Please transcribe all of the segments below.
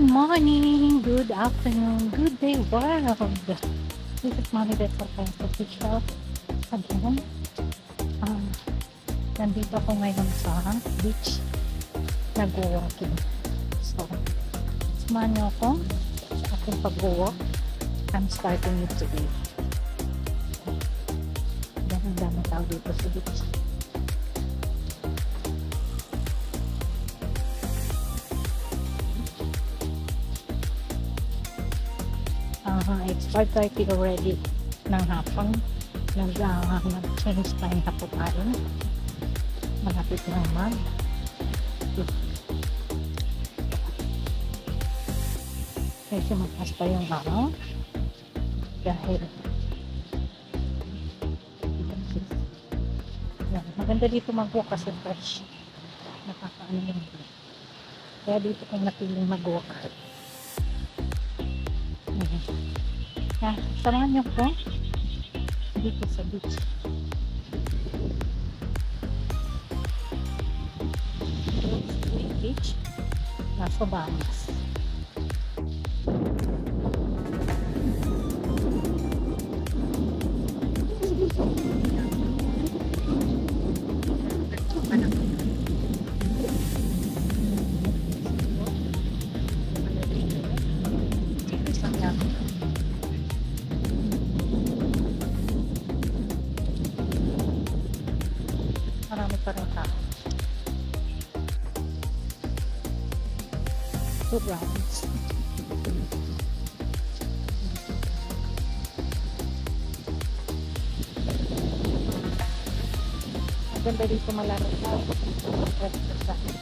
morning, good afternoon, good day world. This is Mommy Beth Cortez official. Again, nandito ako ngayon sa beach, nag-walking. So, samahan niyo ako sa aking pag-walk. I'm starting it today. Dami tao dito sa beach. It's 5:30 already ng hapon. Nag-change time na po tayo. Malapit naman. Kasi magpas pa yung araw. Dahil maganda dito mag-walk kasi fresh. Nakakaano yung kaya dito kong napiling mag-walk. Samahan niyo ko dito sa beach. Beach nasa Bahamas. Marami pa rin tao. 2 rounds. Maganda dito malamig na. Okay, lapit.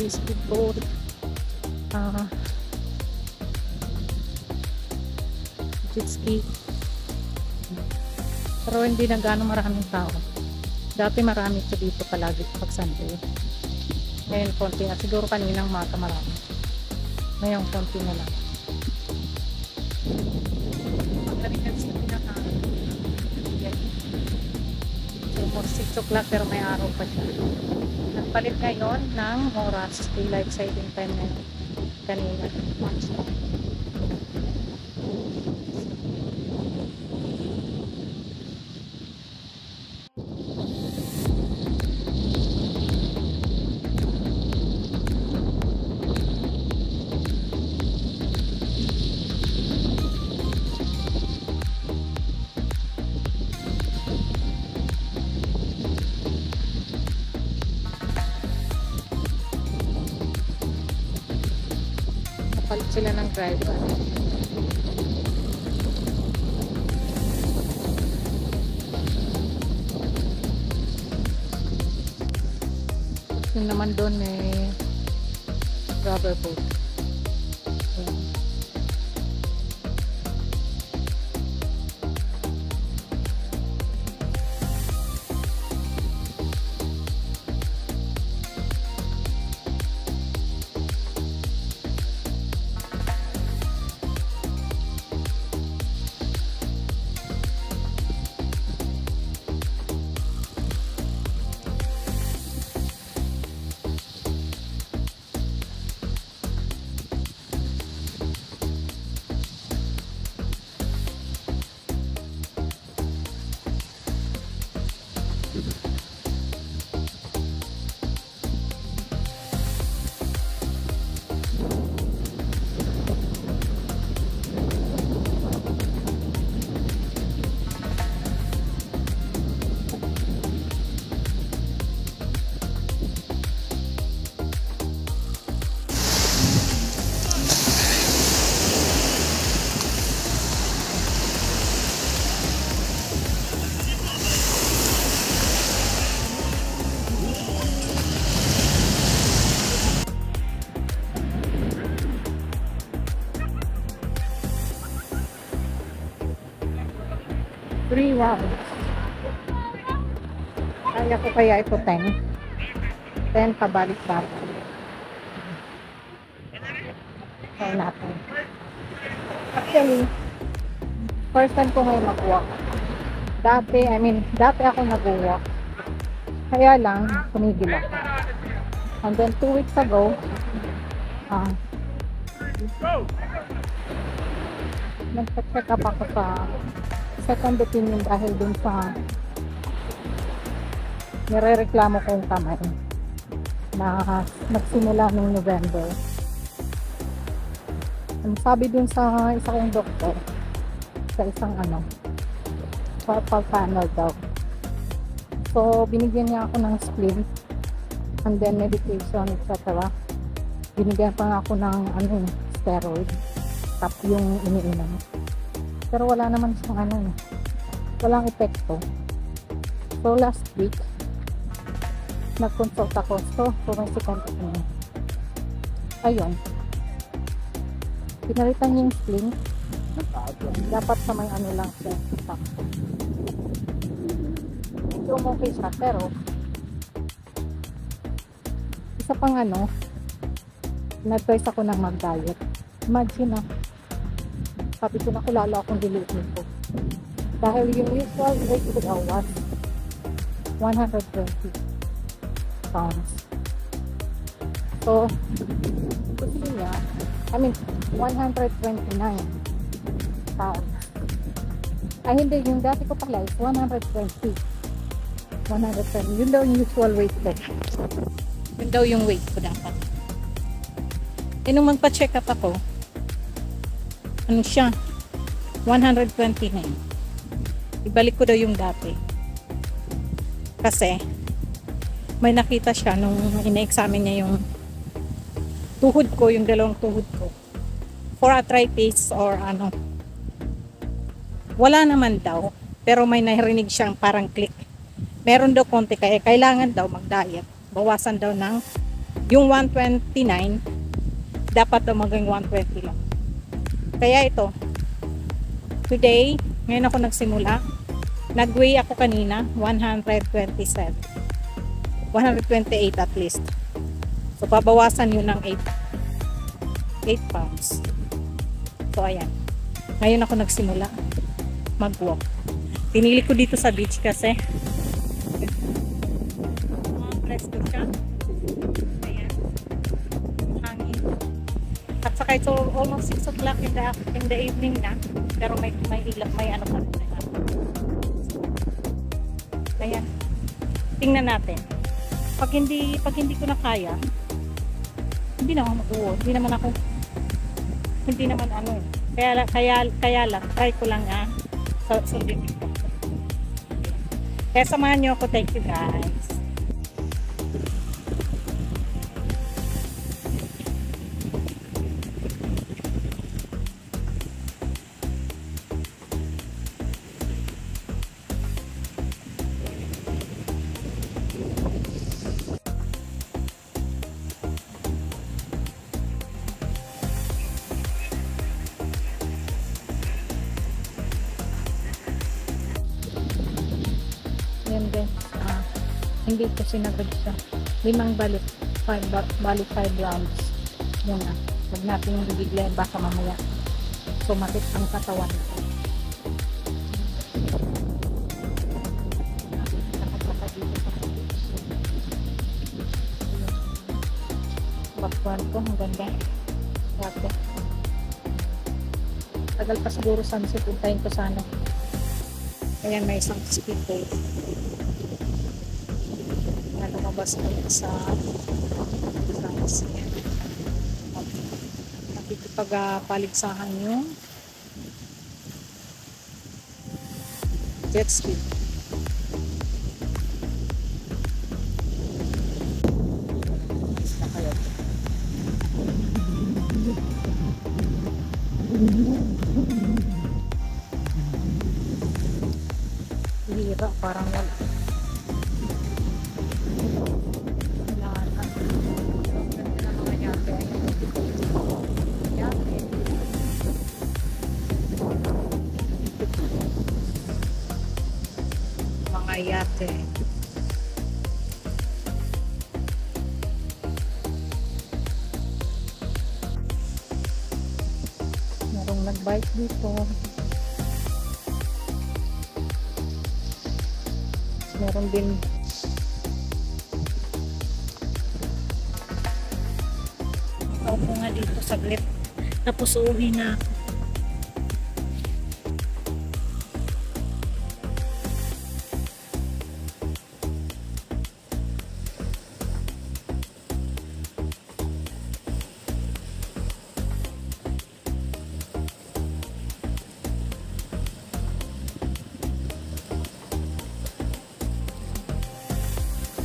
Speedboat, jet ski, pero hindi na gano'ng maraming tao. Dati marami ito dito palagi pag Sunday. Ngayon konti na, siguro kaninang mata marami. Ngayon konti na lang. So 6 o'clock pero may araw pa siya. Nagpalit ngayon ng oras, daylight saving time na kanina. Palit sila ng driver. Yung naman doon may rubber boat. rounds. Kaya ko kaya ito 10. 10 pabalik-balik. Kaya natin. Actually, first time ko ngayon mag-walk. Dati ako nag-walk. Kaya lang, tumigil ako. And then 2 weeks ago, nagpa-check up ako sa second opinion dahil dun sa nirereklamo kong kamay na nagsimula noong November. Ang sabi dun sa isa kong doktor, sa isang carpal tunnel daw. So, binigyan niya ako ng splint and then medication, etc. Binigyan pa nga ako ng steroid. Tap yung iniinom. Pero wala naman siyang walang epekto. So, last week, nag-consult ako. So, may second opinion. Ayun. Pinalitan niya yung splint. Dapat sa may lang siya. Medyo okay siya, pero isa pang nag-try ako ng mag-diet. Imagine sabi ko na lalo akong dilitin ko. Dahil yung usual weight ko daw was 120 pounds. So, gusto niya, 129 pounds. Ay, hindi. Yung dati ko pala is 120. 120. Yun daw yung usual weight ko. Yun daw yung weight ko dapat. E nung magpa-check up ako, siya? 129. Ibalik ko daw yung dati. Kasi, may nakita siya nung ina-examine niya yung tuhod ko, yung dalawang tuhod ko. For arthritis or wala naman daw. Pero may narinig siyang parang click. Meron daw konti, kaya kailangan daw mag-diet. Bawasan daw ng yung 129, dapat daw maging 120 lang. Kaya ito, today, ngayon ako nagsimula, nag-weigh ako kanina, 127. 128 at least. So, pabawasan yun ng 8 pounds. So, ayan. Ngayon ako nagsimula mag-walk. Pinili ko dito sa beach kasi presko siya. Ayan. Hangin. At saka ito almost 6 o'clock in the evening na. Pero may ilap, may pa rin na. Ayan. Tingnan natin. Pag hindi ko na kaya, hindi naman mag-uwi. Hindi naman kaya lang, try ko lang sa limit ko. Kaya samahan nyo ako. Thank you guys. Yan din. Hindi ko sinagad siya. 5 balik. 5 rounds. Muna. Huwag natin yung bigla. Baka mamaya sumakit ang katawan ko. Bakwan ko. Ang ganda. Dati. Tagal pa siguro sunset. Untayin ko sana. Ayan, may isang speedboat na lumabas kayo sa France. Nakikipagpaligsahan yung jet ski. Hira, parang wala. Ayate. Merong nag-bike dito. Meron din ako nga dito saglit. Tapos uuwi na.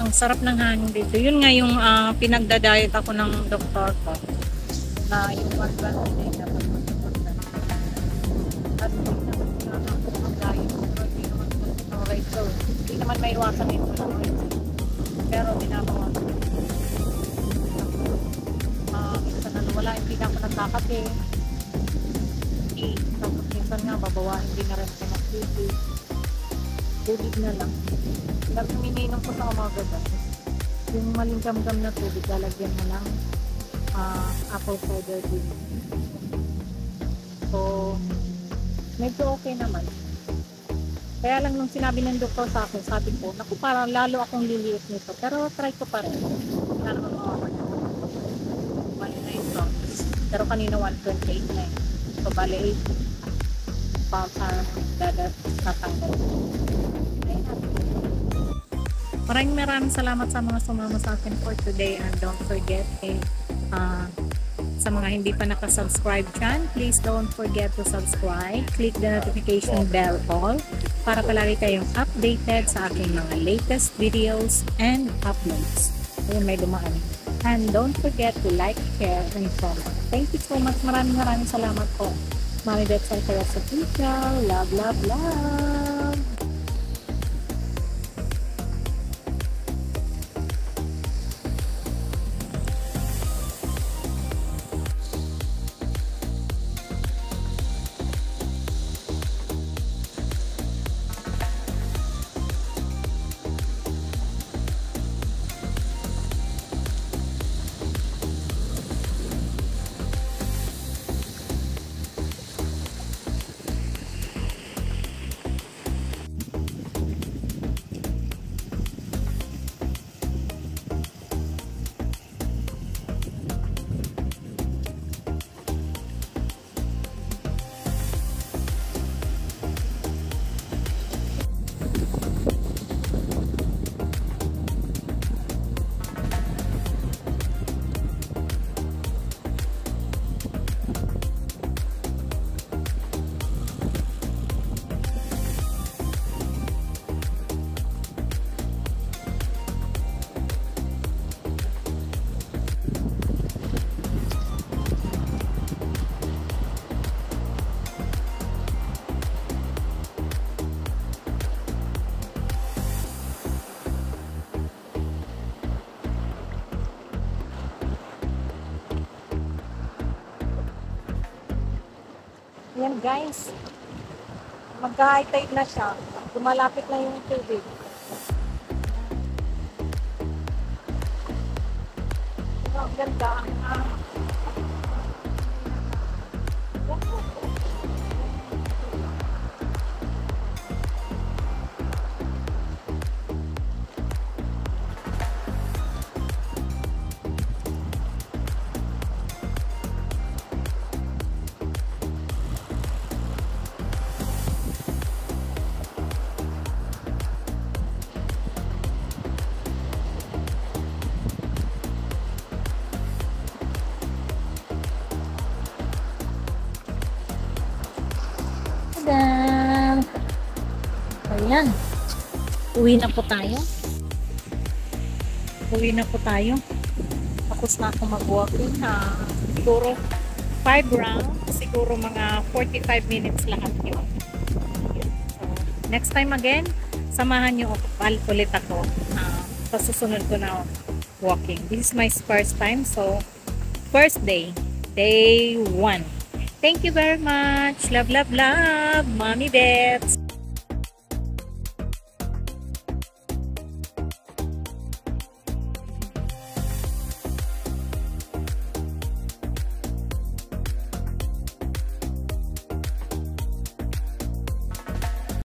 Ang sarap ng hangin dito. Yun nga yung pinagda-diet ako ng doktor ko. Na yung 120 na dapat magpapagda. At hindi naman mag-diet. Hindi naman mag-diet. So, hindi naman may iwasan ito. Pero binabawasan. Minsan na wala, hindi na ako nagkakate. Tapos minsan nga, babawain din na rin ako mag-titi. Tubig na lang. Tapos minainom ko sa umaga dahil yung malingkam-gam na tubig, lalagyan mo ng apple cider vinegar. So, medyo okay naman. Kaya lang nung sinabi ng doktor sa akin, sabi ko, naku, parang lalo akong liliit nito. Pero try ko pa rin. Wala naman makakanya. Bali na ito. Pero kanina 128 na eh. So, bali 8 pounds ang tatanggal. Maraming salamat sa mga sumama sa akin for today, and don't forget sa mga hindi pa nakasubscribe dyan, please don't forget to subscribe, click the notification bell all para palagi kayong updated sa aking mga latest videos and uploads. Ayun, may dumaan. And don't forget to like, share, and comment. Thank you so much. Maraming salamat po. Mami Bets and Caressa Official. Love, love, love! Ayan guys, mag-high tide na siya. Lumalapit na yung tubig. Ang ganda. Tadaan! Ayan. Uwi na po tayo. Tapos na ako mag-walking. Siguro 5 rounds. Siguro mga 45 minutes lahat yun. So, next time again, samahan nyo ulit ako sa susunod ko na walking. This is my first time. So, first day. Day 1. Thank you very much. Love, love, love. Mommy Bets.